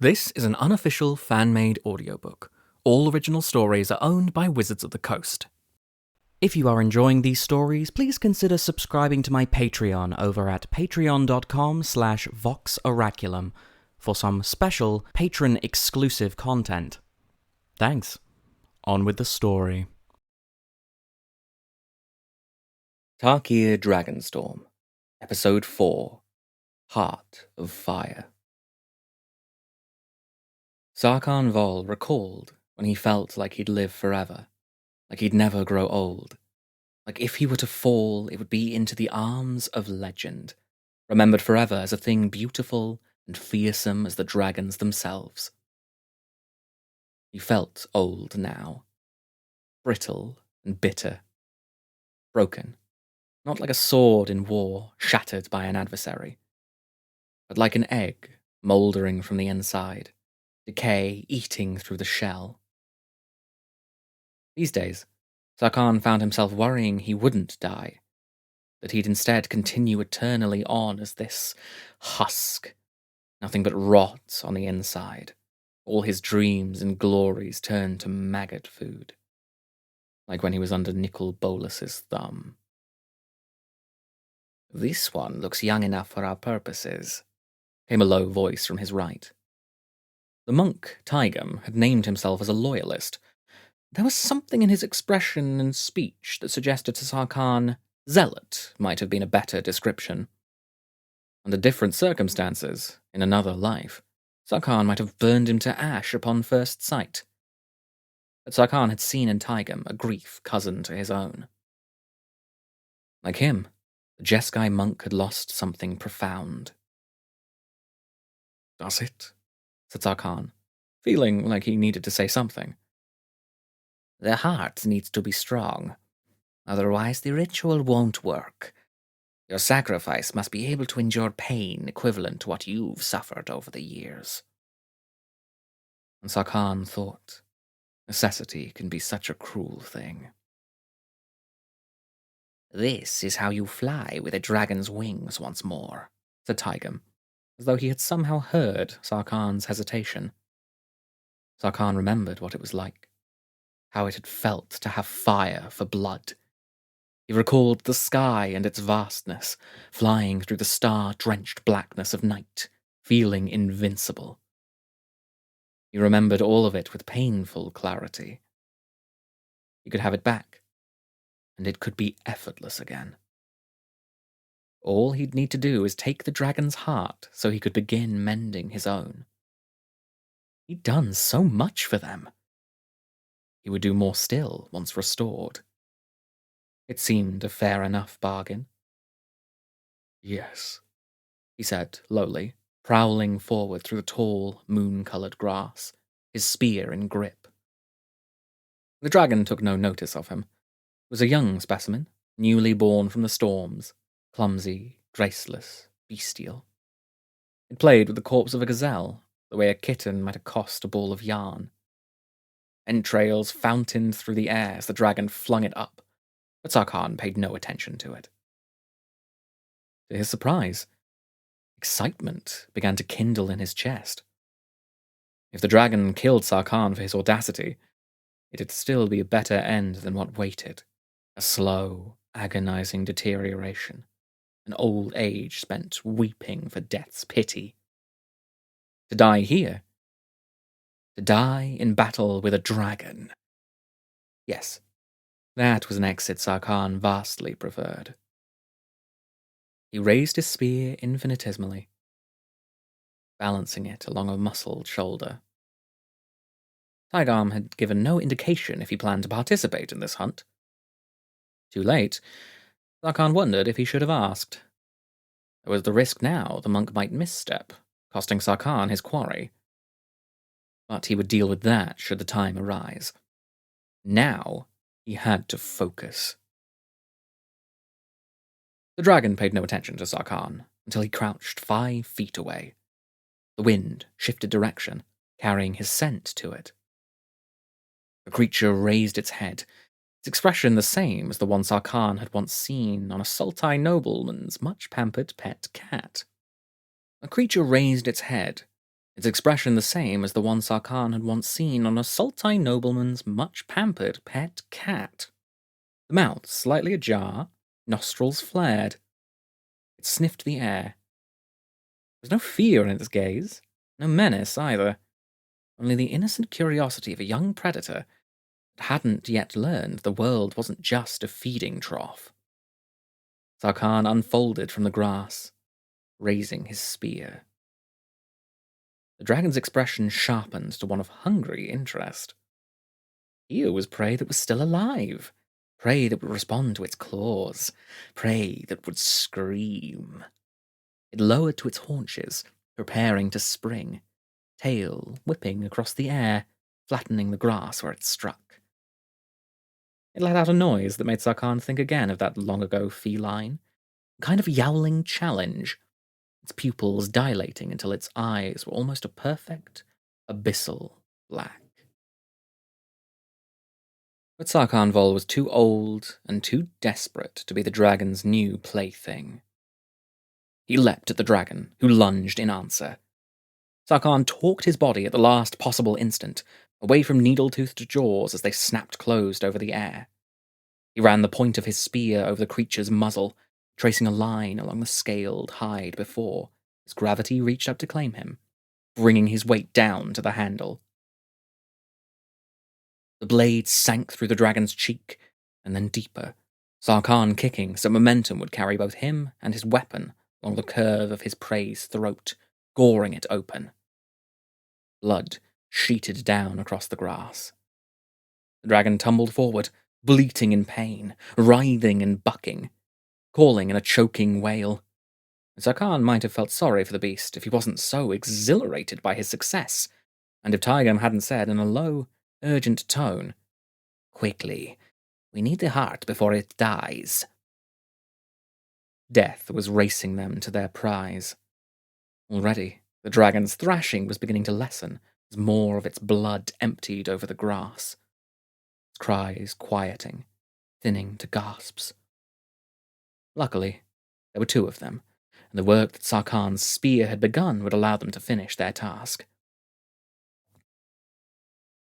This is an unofficial fan-made audiobook. All original stories are owned by Wizards of the Coast. If you are enjoying these stories, please consider subscribing to my Patreon over at patreon.com/voxoraculum for some special patron-exclusive content. Thanks. On with the story. Tarkir Dragonstorm, Episode 4, Heart of Fire. Sarkhan Vol recalled when he felt like he'd live forever, like he'd never grow old. Like if he were to fall, it would be into the arms of legend, remembered forever as a thing beautiful and fearsome as the dragons themselves. He felt old now, brittle and bitter, broken, not like a sword in war shattered by an adversary, but like an egg mouldering from the inside, decay eating through the shell. These days, Sarkhan found himself worrying he wouldn't die, that he'd instead continue eternally on as this husk, nothing but rot on the inside, all his dreams and glories turned to maggot food, like when he was under Nicol Bolas's thumb. "This one looks young enough for our purposes," came a low voice from his right. The monk, Tigam, had named himself as a loyalist. There was something in his expression and speech that suggested to Sarkhan zealot might have been a better description. Under different circumstances, in another life, Sarkhan might have burned him to ash upon first sight. But Sarkhan had seen in Tigam a grief cousin to his own. Like him, the Jeskai monk had lost something profound. "Does it?" said Sarkhan, feeling like he needed to say something. "The heart needs to be strong. Otherwise, the ritual won't work. Your sacrifice must be able to endure pain equivalent to what you've suffered over the years." And Sarkhan thought, necessity can be such a cruel thing. "This is how you fly with a dragon's wings once more," said Tigam, as though he had somehow heard Sarkhan's hesitation. Sarkhan remembered what it was like, how it had felt to have fire for blood. He recalled the sky and its vastness, flying through the star-drenched blackness of night, feeling invincible. He remembered all of it with painful clarity. He could have it back, and it could be effortless again. All he'd need to do is take the dragon's heart so he could begin mending his own. He'd done so much for them. He would do more still once restored. It seemed a fair enough bargain. "Yes," he said lowly, prowling forward through the tall, moon-coloured grass, his spear in grip. The dragon took no notice of him. It was a young specimen, newly born from the storms, clumsy, graceless, bestial. It played with the corpse of a gazelle, the way a kitten might accost a ball of yarn. Entrails fountained through the air as the dragon flung it up, but Sarkhan paid no attention to it. To his surprise, excitement began to kindle in his chest. If the dragon killed Sarkhan for his audacity, it'd still be a better end than what waited, a slow, agonizing deterioration, an old age spent weeping for death's pity. To die here? To die in battle with a dragon? Yes, that was an exit Sarkhan vastly preferred. He raised his spear infinitesimally, balancing it along a muscled shoulder. Tigam had given no indication if he planned to participate in this hunt. Too late, Sarkhan wondered if he should have asked. There was the risk now the monk might misstep, costing Sarkhan his quarry. But he would deal with that should the time arise. Now he had to focus. The dragon paid no attention to Sarkhan until he crouched 5 feet away. The wind shifted direction, carrying his scent to it. The creature raised its head, its expression the same as the one Sarkhan had once seen on a Sultai nobleman's much-pampered pet cat. The creature raised its head, its expression the same as the one Sarkhan had once seen on a Sultai nobleman's much-pampered pet cat. The mouth slightly ajar, nostrils flared. It sniffed the air. There was no fear in its gaze, no menace either, only the innocent curiosity of a young predator that hadn't yet learned the world wasn't just a feeding trough. Sarkhan unfolded from the grass, raising his spear. The dragon's expression sharpened to one of hungry interest. Here was prey that was still alive, prey that would respond to its claws, prey that would scream. It lowered to its haunches, preparing to spring, tail whipping across the air, flattening the grass where it struck. It let out a noise that made Sarkhan think again of that long-ago feline, a kind of yowling challenge, its pupils dilating until its eyes were almost a perfect, abyssal black. But Sarkhan Vol was too old and too desperate to be the dragon's new plaything. He leapt at the dragon, who lunged in answer. Sarkhan torqued his body at the last possible instant, away from needle-toothed jaws as they snapped closed over the air. He ran the point of his spear over the creature's muzzle, tracing a line along the scaled hide before, as gravity reached up to claim him, bringing his weight down to the handle. The blade sank through the dragon's cheek, and then deeper, Sarkhan kicking so momentum would carry both him and his weapon along the curve of his prey's throat, goring it open. Blood sheeted down across the grass. The dragon tumbled forward, bleating in pain, writhing and bucking, calling in a choking wail. Sarkhan might have felt sorry for the beast if he wasn't so exhilarated by his success, and if Tigam hadn't said in a low, urgent tone, "Quickly, we need the heart before it dies." Death was racing them to their prize. Already, the dragon's thrashing was beginning to lessen as more of its blood emptied over the grass, its cries quieting, thinning to gasps. Luckily, there were two of them, and the work that Sarkhan's spear had begun would allow them to finish their task.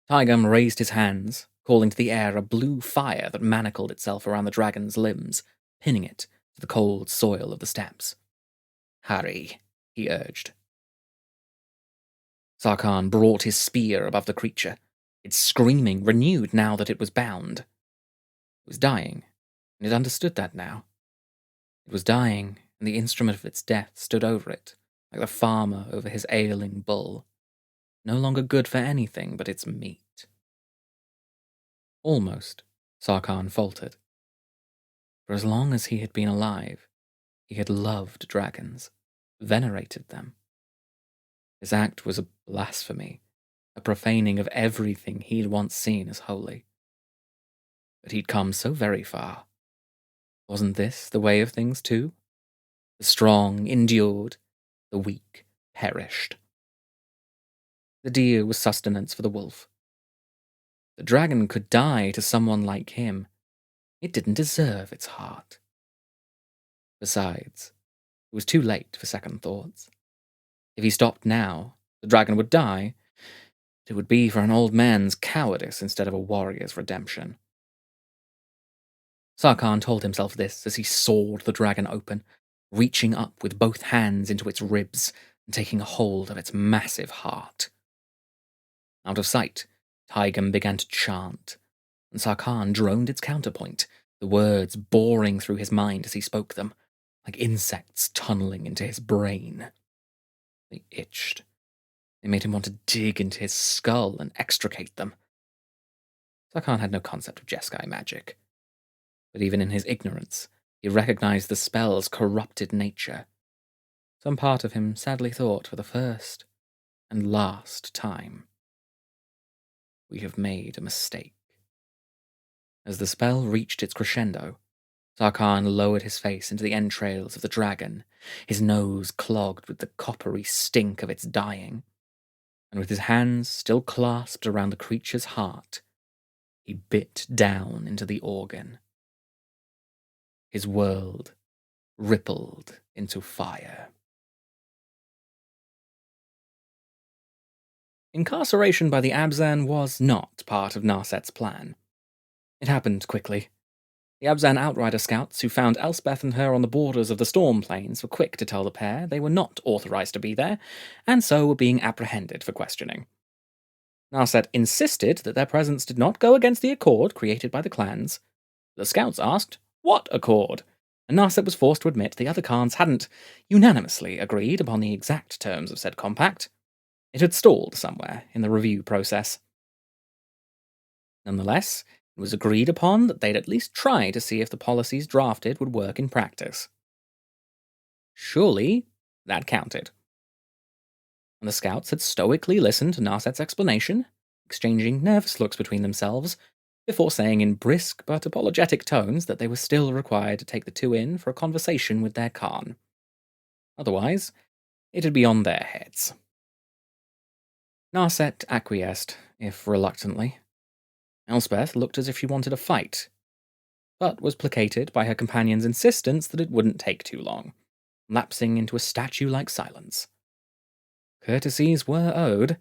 Tigam raised his hands, calling to the air a blue fire that manacled itself around the dragon's limbs, pinning it to the cold soil of the steppes. "Hurry," he urged. Sarkhan brought his spear above the creature, its screaming renewed now that it was bound. It was dying, and it understood that now. It was dying, and the instrument of its death stood over it, like the farmer over his ailing bull, no longer good for anything but its meat. Almost, Sarkhan faltered. For as long as he had been alive, he had loved dragons, venerated them. His act was a blasphemy, a profaning of everything he'd once seen as holy. But he'd come so very far. Wasn't this the way of things too? The strong endured, the weak perished. The deer was sustenance for the wolf. The dragon could die to someone like him. It didn't deserve its heart. Besides, it was too late for second thoughts. If he stopped now, the dragon would die. It would be for an old man's cowardice instead of a warrior's redemption. Sarkhan told himself this as he sawed the dragon open, reaching up with both hands into its ribs and taking a hold of its massive heart. Out of sight, Tigam began to chant, and Sarkhan droned its counterpoint, the words boring through his mind as he spoke them, like insects tunneling into his brain. They itched. They made him want to dig into his skull and extricate them. Sarkhan had no concept of Jeskai magic, but even in his ignorance, he recognized the spell's corrupted nature. Some part of him sadly thought for the first and last time, "We have made a mistake." As the spell reached its crescendo, Sarkhan lowered his face into the entrails of the dragon, his nose clogged with the coppery stink of its dying, and with his hands still clasped around the creature's heart, he bit down into the organ. His world rippled into fire. Incarceration by the Abzan was not part of Narset's plan. It happened quickly. The Abzan Outrider scouts who found Elspeth and her on the borders of the Storm Plains were quick to tell the pair they were not authorized to be there, and so were being apprehended for questioning. Narset insisted that their presence did not go against the accord created by the clans. The scouts asked, "What accord?" And Narset was forced to admit the other clans hadn't unanimously agreed upon the exact terms of said compact. It had stalled somewhere in the review process. Nonetheless, it was agreed upon that they'd at least try to see if the policies drafted would work in practice. Surely, that counted. And the scouts had stoically listened to Narset's explanation, exchanging nervous looks between themselves, before saying in brisk but apologetic tones that they were still required to take the two in for a conversation with their Khan. Otherwise, it'd be on their heads. Narset acquiesced, if reluctantly. Elspeth looked as if she wanted a fight, but was placated by her companion's insistence that it wouldn't take too long, lapsing into a statue-like silence. Courtesies were owed,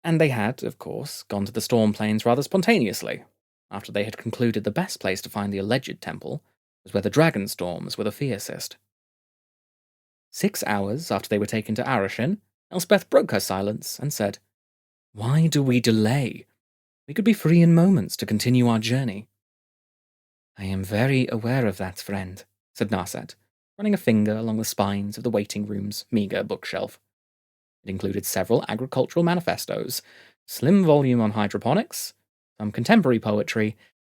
and they had, of course, gone to the Storm Plains rather spontaneously, after they had concluded the best place to find the alleged temple was where the Dragonstorms were the fiercest. 6 hours after they were taken to Arashin, Elspeth broke her silence and said, "Why do we delay? We could be free in moments to continue our journey." "I am very aware of that, friend," said Narset, running a finger along the spines of the waiting room's meagre bookshelf. It included several agricultural manifestos, a slim volume on hydroponics, some contemporary poetry,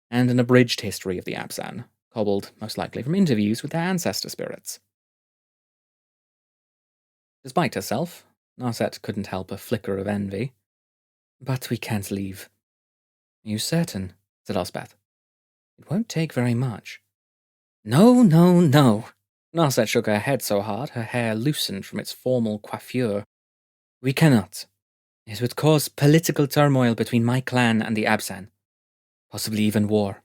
and an abridged history of the Abzan, cobbled most likely from interviews with their ancestor spirits. Despite herself, Narset couldn't help a flicker of envy. "But we can't leave." "Are you certain?" said Elspeth. "It won't take very much." "No, no, no." Narset shook her head so hard her hair loosened from its formal coiffure. "We cannot. It would cause political turmoil between my clan and the Abzan. Possibly even war.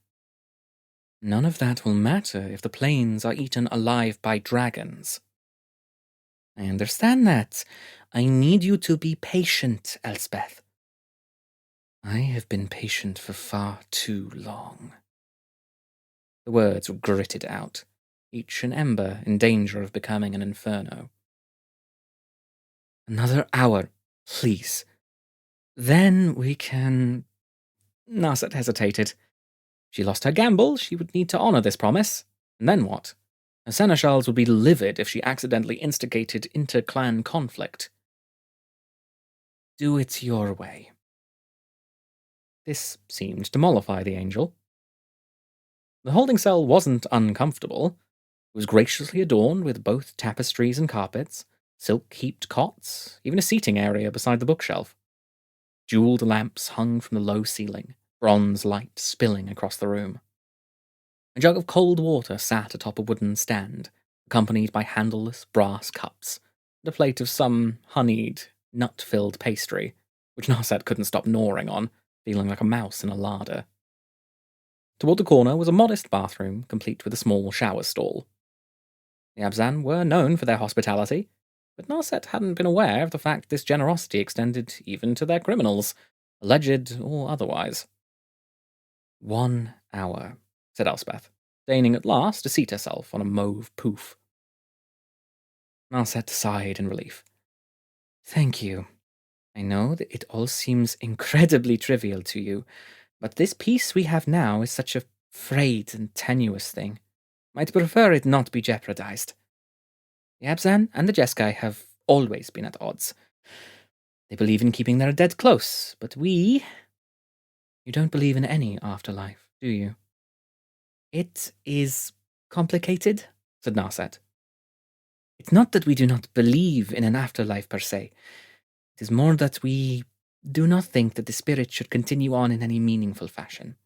None of that will matter if the plains are eaten alive by dragons." "I understand that. I need you to be patient, Elspeth." "I have been patient for far too long." The words were gritted out, each an ember in danger of becoming an inferno. "Another hour, please. Then we can—" Narset hesitated. She lost her gamble, she would need to honor this promise. And then what? Her seneschals would be livid if she accidentally instigated inter-clan conflict. "Do it your way." This seemed to mollify the angel. The holding cell wasn't uncomfortable. It was graciously adorned with both tapestries and carpets, silk-heaped cots, even a seating area beside the bookshelf. Jeweled lamps hung from the low ceiling, bronze light spilling across the room. A jug of cold water sat atop a wooden stand, accompanied by handleless brass cups, and a plate of some honeyed, nut-filled pastry, which Narset couldn't stop gnawing on, feeling like a mouse in a larder. Toward the corner was a modest bathroom, complete with a small shower stall. The Abzan were known for their hospitality, but Narset hadn't been aware of the fact this generosity extended even to their criminals, alleged or otherwise. 1 hour, said Elspeth, deigning at last to seat herself on a mauve poof. Narset sighed in relief. "Thank you. I know that it all seems incredibly trivial to you, but this peace we have now is such a frayed and tenuous thing. I'd prefer it not be jeopardized. The Abzan and the Jeskai have always been at odds. They believe in keeping their dead close, but we... You don't believe in any afterlife, do you?" "It is complicated," said Narset. "It's not that we do not believe in an afterlife per se. It is more that we do not think that the spirit should continue on in any meaningful fashion."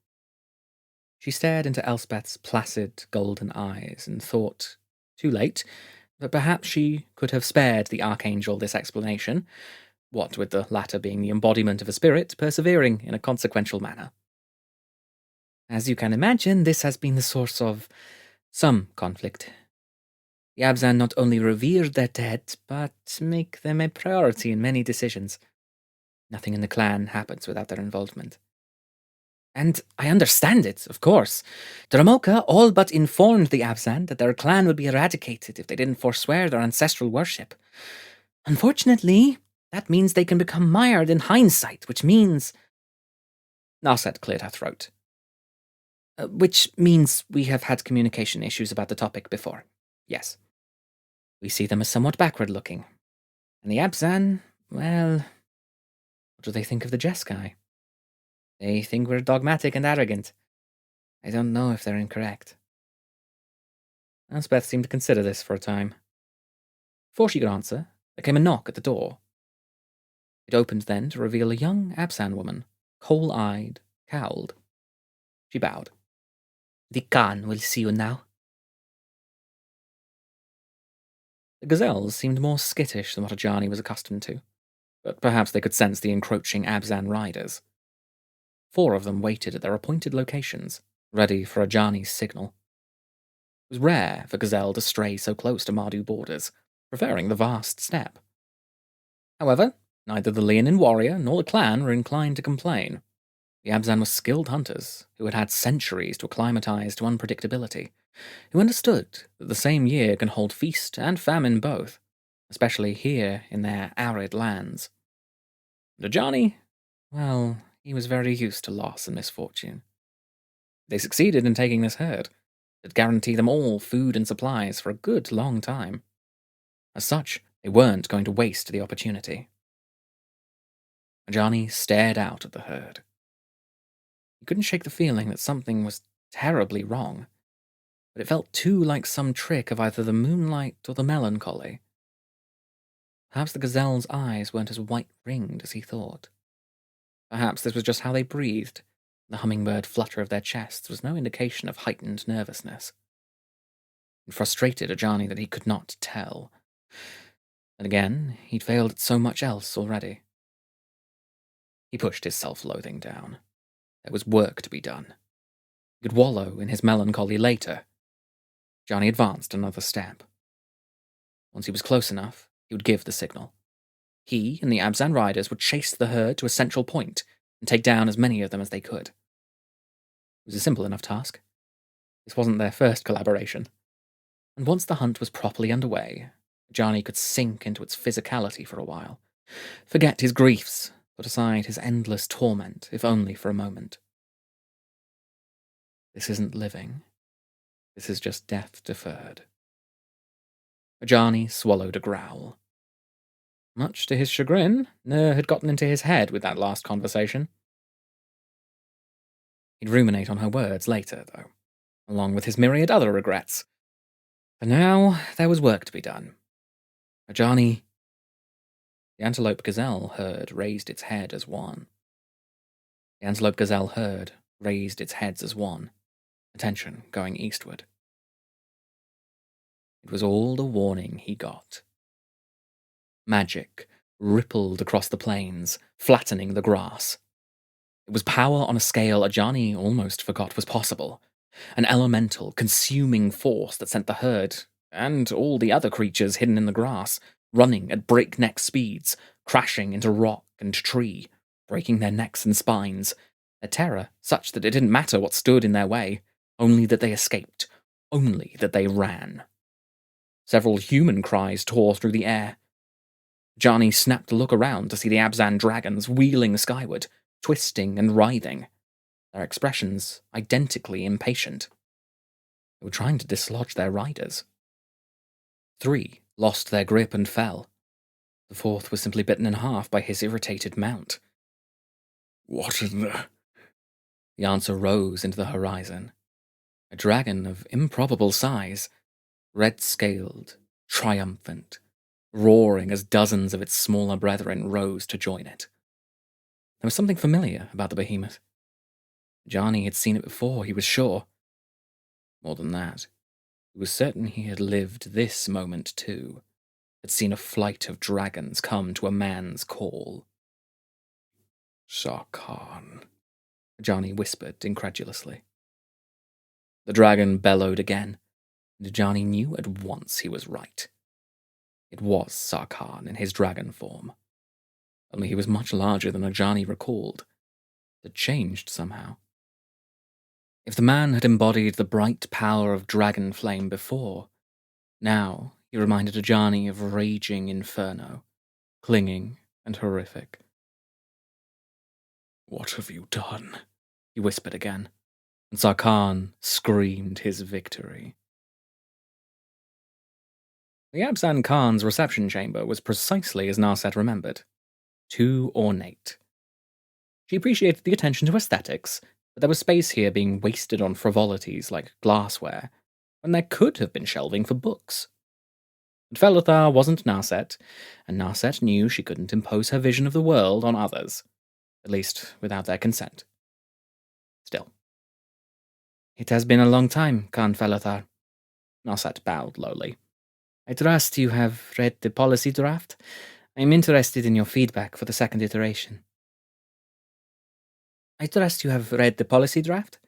She stared into Elspeth's placid golden eyes and thought, too late, that perhaps she could have spared the Archangel this explanation, what with the latter being the embodiment of a spirit persevering in a consequential manner. "As you can imagine, this has been the source of some conflict. The Abzan not only revere their dead, but make them a priority in many decisions. Nothing in the clan happens without their involvement. And I understand it, of course. The Ramoka all but informed the Abzan that their clan would be eradicated if they didn't forswear their ancestral worship. Unfortunately, that means they can become mired in hindsight, which means... Narset cleared her throat. Which means we have had communication issues about the topic before. Yes. We see them as somewhat backward-looking. And the Abzan, well... What do they think of the Jeskai? They think we're dogmatic and arrogant. I don't know if they're incorrect. Elspeth seemed to consider this for a time. Before she could answer, there came a knock at the door. It opened then to reveal a young Abzan woman, coal-eyed, cowled. She bowed. The Khan will see you now. The gazelles seemed more skittish than what Ajani was accustomed to, but perhaps they could sense the encroaching Abzan riders. 4 of them waited at their appointed locations, ready for Ajani's signal. It was rare for gazelle to stray so close to Mardu borders, preferring the vast steppe. However, neither the Leonin warrior nor the clan were inclined to complain. The Abzan were skilled hunters who had had centuries to acclimatize to unpredictability, who understood that the same year can hold feast and famine both, especially here in their arid lands. And Ajani, well, he was very used to loss and misfortune. They succeeded in taking this herd that guaranteed them all food and supplies for a good long time. As such, they weren't going to waste the opportunity. Ajani stared out at the herd. He couldn't shake the feeling that something was terribly wrong, but it felt too like some trick of either the moonlight or the melancholy. Perhaps the gazelle's eyes weren't as white-ringed as he thought. Perhaps this was just how they breathed. The hummingbird flutter of their chests was no indication of heightened nervousness. It frustrated Ajani that he could not tell. And again, he'd failed at so much else already. He pushed his self-loathing down. There was work to be done. He could wallow in his melancholy later. Ajani advanced another step. Once he was close enough, he would give the signal. He and the Abzan riders would chase the herd to a central point and take down as many of them as they could. It was a simple enough task. This wasn't their first collaboration. And once the hunt was properly underway, Ajani could sink into its physicality for a while, forget his griefs, put aside his endless torment, if only for a moment. This isn't living. This is just death deferred. Ajani swallowed a growl. Much to his chagrin, Nur had gotten into his head with that last conversation. He'd ruminate on her words later, though, along with his myriad other regrets. For now, there was work to be done. Ajani... The antelope gazelle herd raised its head as one. The antelope gazelle herd raised its heads as one, attention going eastward. It was all the warning he got. Magic rippled across the plains, flattening the grass. It was power on a scale Ajani almost forgot was possible. An elemental, consuming force that sent the herd, and all the other creatures hidden in the grass, running at breakneck speeds, crashing into rock and tree, breaking their necks and spines, their terror such that it didn't matter what stood in their way, only that they escaped, only that they ran. Several human cries tore through the air. Ajani snapped to look around to see the Abzan dragons wheeling skyward, twisting and writhing, their expressions identically impatient. They were trying to dislodge their riders. 3 lost their grip and fell. The 4th was simply bitten in half by his irritated mount. What in the... The answer rose into the horizon. A dragon of improbable size, red-scaled, triumphant, roaring as dozens of its smaller brethren rose to join it. There was something familiar about the behemoth. Ajani had seen it before, he was sure. More than that, he was certain he had lived this moment too, had seen a flight of dragons come to a man's call. Sarkhan, Ajani whispered incredulously. The dragon bellowed again, and Ajani knew at once he was right. It was Sarkhan in his dragon form. only he was much larger than Ajani recalled. It had changed somehow. If the man had embodied the bright power of dragon flame before, now he reminded Ajani of raging inferno, clinging and horrific. "What have you done?" he whispered again, and Sarkhan screamed his victory. The Abzan Khan's reception chamber was precisely as Narset remembered, too ornate. She appreciated the attention to aesthetics, but there was space here being wasted on frivolities like glassware, when there could have been shelving for books. But Felithar wasn't Narset, and Narset knew she couldn't impose her vision of the world on others, at least without their consent. Still. "It has been a long time, Khan Felithar." Narset bowed lowly. "I trust you have read the policy draft. I'm interested in your feedback for the second iteration." "I trust you have read the policy draft.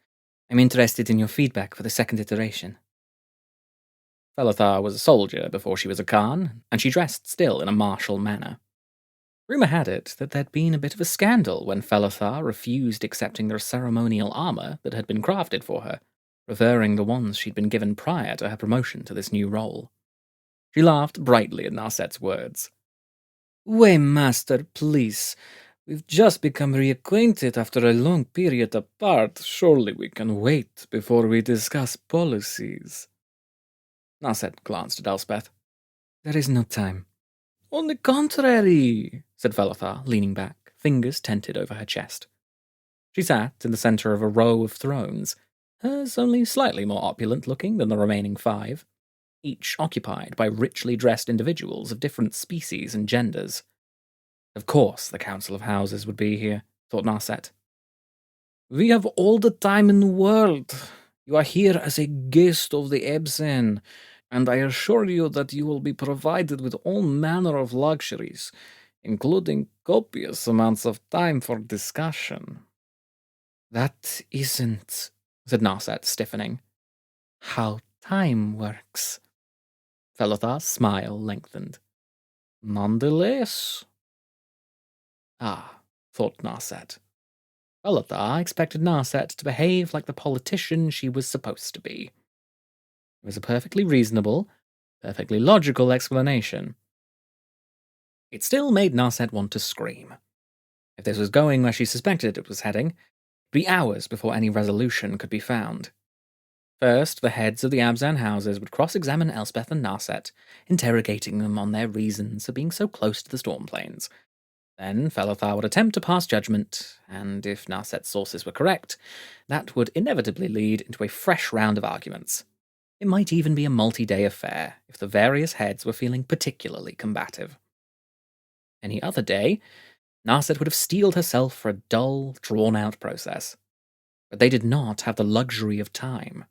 I'm interested in your feedback for the second iteration." Felithar was a soldier before she was a Khan, and she dressed still in a martial manner. Rumour had it that there'd been a bit of a scandal when Felithar refused accepting the ceremonial armour that had been crafted for her, preferring the ones she'd been given prior to her promotion to this new role. She laughed brightly at Narset's words. "Way, Master, please. We've just become reacquainted after a long period apart. Surely we can wait before we discuss policies." Narset glanced at Elspeth. "There is no time." "On the contrary," said Felithar, leaning back, fingers tented over her chest. She sat in the centre of a row of thrones, hers only slightly more opulent looking than the remaining 5, each occupied by richly dressed individuals of different species and genders. Of course the Council of Houses would be here, thought Narset. "We have all the time in the world. You are here as a guest of the Abzan, and I assure you that you will be provided with all manner of luxuries, including copious amounts of time for discussion." "That isn't," said Narset, stiffening, "how time works." Felithar's smile lengthened. "Nonetheless." Ah, thought Narset. Felithar expected Narset to behave like the politician she was supposed to be. It was a perfectly reasonable, perfectly logical explanation. It still made Narset want to scream. If this was going where she suspected it was heading, it'd be hours before any resolution could be found. First, the heads of the Abzan houses would cross-examine Elspeth and Narset, interrogating them on their reasons for being so close to the storm plains. Then Felithar would attempt to pass judgment, and if Narset's sources were correct, that would inevitably lead into a fresh round of arguments. It might even be a multi-day affair if the various heads were feeling particularly combative. Any other day, Narset would have steeled herself for a dull, drawn-out process. But they did not have the luxury of time.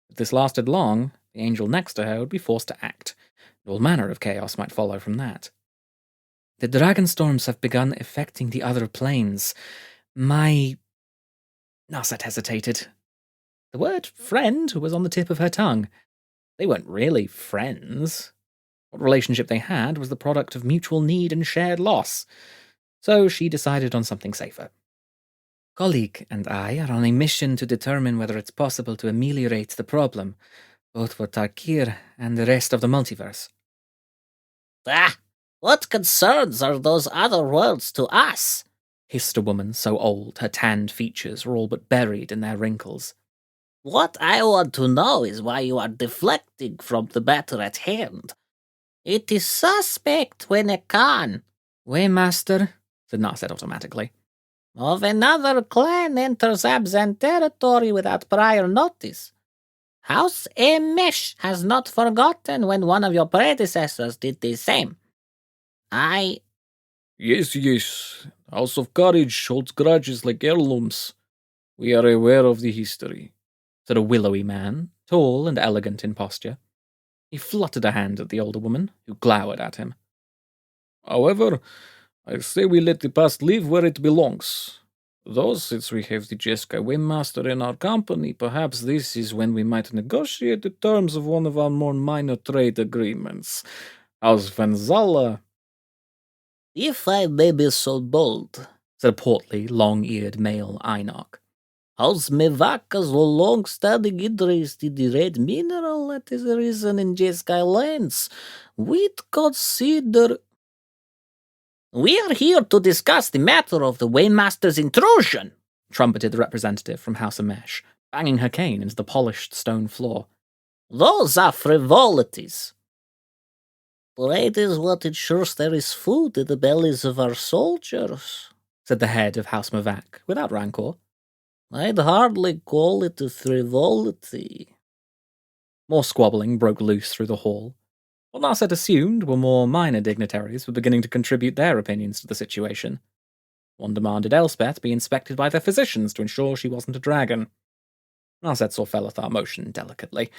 If this lasted long, the angel next to her would be forced to act, and all manner of chaos might follow from that. "The Dragonstorms have begun affecting the other planes. Narset hesitated. The word friend was on the tip of her tongue. They weren't really friends. What relationship they had was the product of mutual need and shared loss. So she decided on something safer. "Colleague and I are on a mission to determine whether it's possible to ameliorate the problem, both for Tarkir and the rest of the multiverse." "Ah! What concerns are those other worlds to us?" hissed a woman so old her tanned features were all but buried in their wrinkles. "What I want to know is why you are deflecting from the matter at hand. It is suspect when a Khan, "Waymaster," said Narset automatically, of another clan enters Abzan territory without prior notice. House Emesh has not forgotten when one of your predecessors did the same. Yes. House of Courage holds grudges like heirlooms. We are aware of the history," said a willowy man, tall and elegant in posture. He fluttered a hand at the older woman, who glowered at him. "However, I say we let the past live where it belongs. Though, since we have the Jeskai Waymaster in our company, perhaps this is when we might negotiate the terms of one of our more minor trade agreements. House Vanzala..." If I may be so bold, said a portly, long-eared male Einok. House Mevak has a long-standing interest in the red mineral that is arisen in Jeskai lands. We'd consider... We are here to discuss the matter of the Waymaster's intrusion, trumpeted the representative from House Amesh, banging her cane into the polished stone floor. Those are frivolities. Trade is what ensures there is food in the bellies of our soldiers, said the head of House Mavak, without rancor. I'd hardly call it a frivolity. More squabbling broke loose through the hall. What Narset assumed were more minor dignitaries were beginning to contribute their opinions to the situation. One demanded Elspeth be inspected by their physicians to ensure she wasn't a dragon. Narset saw Felithar motion delicately,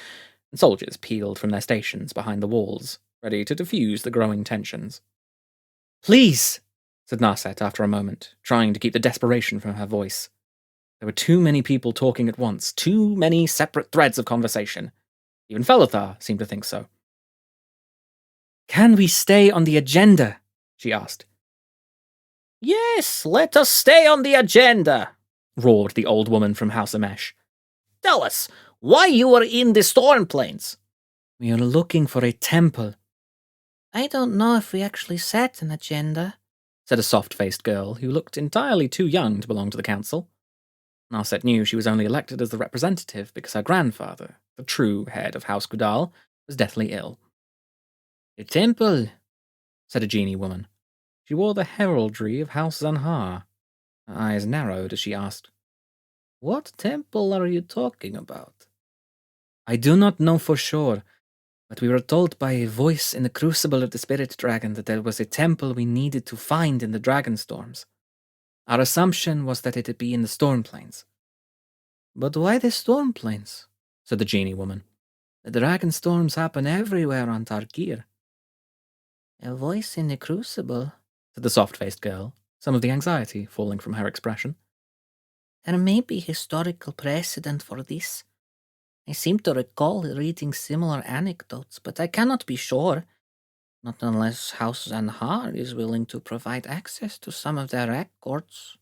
and soldiers peeled from their stations behind the walls, ready to diffuse the growing tensions. Please, said Narset after a moment, trying to keep the desperation from her voice. There were too many people talking at once, too many separate threads of conversation. Even Felithar seemed to think so. Can we stay on the agenda? She asked. Yes, let us stay on the agenda, roared the old woman from House Amesh. Tell us, why you are in the Storm Plains? We are looking for a temple. I don't know if we actually set an agenda, said a soft-faced girl who looked entirely too young to belong to the council. Narset knew she was only elected as the representative because her grandfather, the true head of House Gudal, was deathly ill. A temple, said a genie woman. She wore the heraldry of House Zanhar. Her eyes narrowed as she asked, What temple are you talking about? I do not know for sure, but we were told by a voice in the crucible of the spirit dragon that there was a temple we needed to find in the Dragonstorms. Our assumption was that it'd be in the Storm Plains. But why the Storm Plains? said the genie woman. The Dragonstorms happen everywhere on Tarkir. A voice in the crucible, said the soft-faced girl, some of the anxiety falling from her expression. There may be historical precedent for this. I seem to recall reading similar anecdotes, but I cannot be sure. Not unless House Zanhar is willing to provide access to some of their records.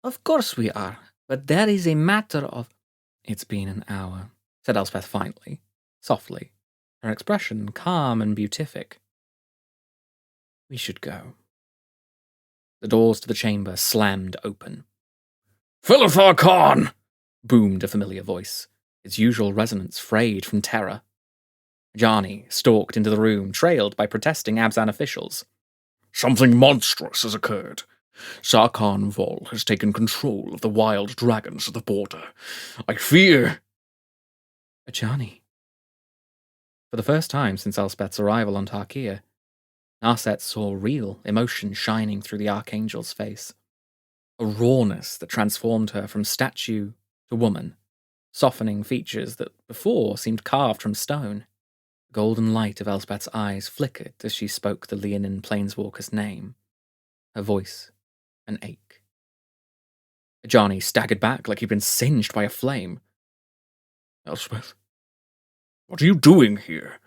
Of course we are, but there is a matter of... It's been an hour, said Elspeth finally, softly, her expression calm and beatific. We should go. The doors to the chamber slammed open. Felithar Khan! boomed a familiar voice, its usual resonance frayed from terror. Ajani stalked into the room, trailed by protesting Abzan officials. Something monstrous has occurred. Sarkhan Vol has taken control of the wild dragons of the border. I fear... Ajani. For the first time since Elspeth's arrival on Tarkir, Narset saw real emotion shining through the Archangel's face. A rawness that transformed her from statue to woman, softening features that before seemed carved from stone. The golden light of Elspeth's eyes flickered as she spoke the Leonin planeswalker's name, her voice an ache. Ajani staggered back like he'd been singed by a flame. Elspeth, what are you doing here?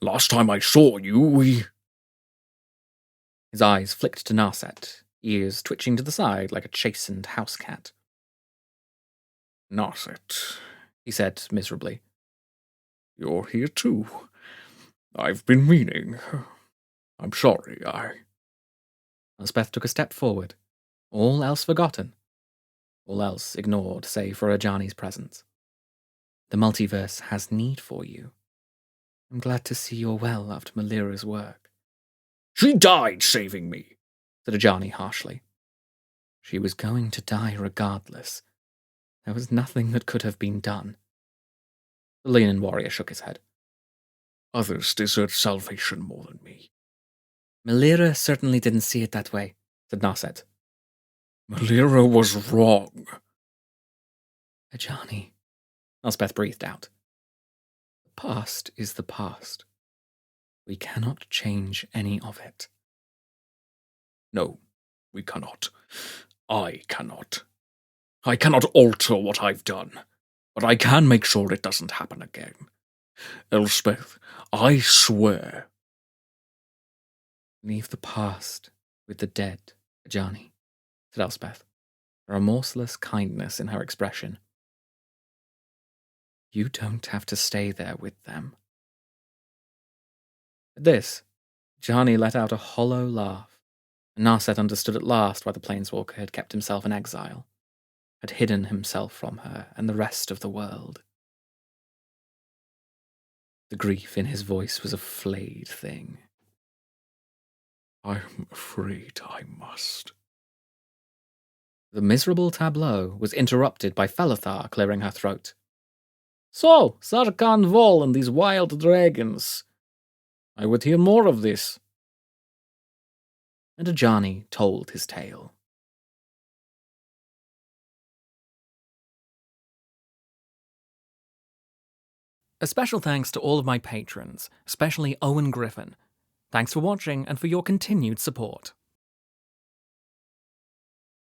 Last time I saw you, we... His eyes flicked to Narset, ears twitching to the side like a chastened house cat. Narset, he said miserably. You're here too. I've been meaning. I'm sorry, Elspeth took a step forward, all else forgotten, all else ignored save for Ajani's presence. The multiverse has need for you. I'm glad to see you're well after Malira's work. She died saving me, said Ajani harshly. She was going to die regardless. There was nothing that could have been done. The Leonin warrior shook his head. Others deserve salvation more than me. Malira certainly didn't see it that way, said Narset. Malira was wrong. Ajani, Elspeth breathed out. The past is the past. We cannot change any of it. No, we cannot. I cannot. I cannot alter what I've done, but I can make sure it doesn't happen again. Elspeth, I swear Leave the past with the dead, Ajani, said Elspeth, a remorseless kindness in her expression. You don't have to stay there with them. At this, Ajani let out a hollow laugh, and Narset understood at last why the planeswalker had kept himself in exile, had hidden himself from her and the rest of the world. The grief in his voice was a flayed thing. I'm afraid I must. The miserable tableau was interrupted by Felithar clearing her throat. So, Sarkhan Vol and these wild dragons. I would hear more of this. And Ajani told his tale. A special thanks to all of my patrons, especially Owen Griffin. Thanks for watching and for your continued support.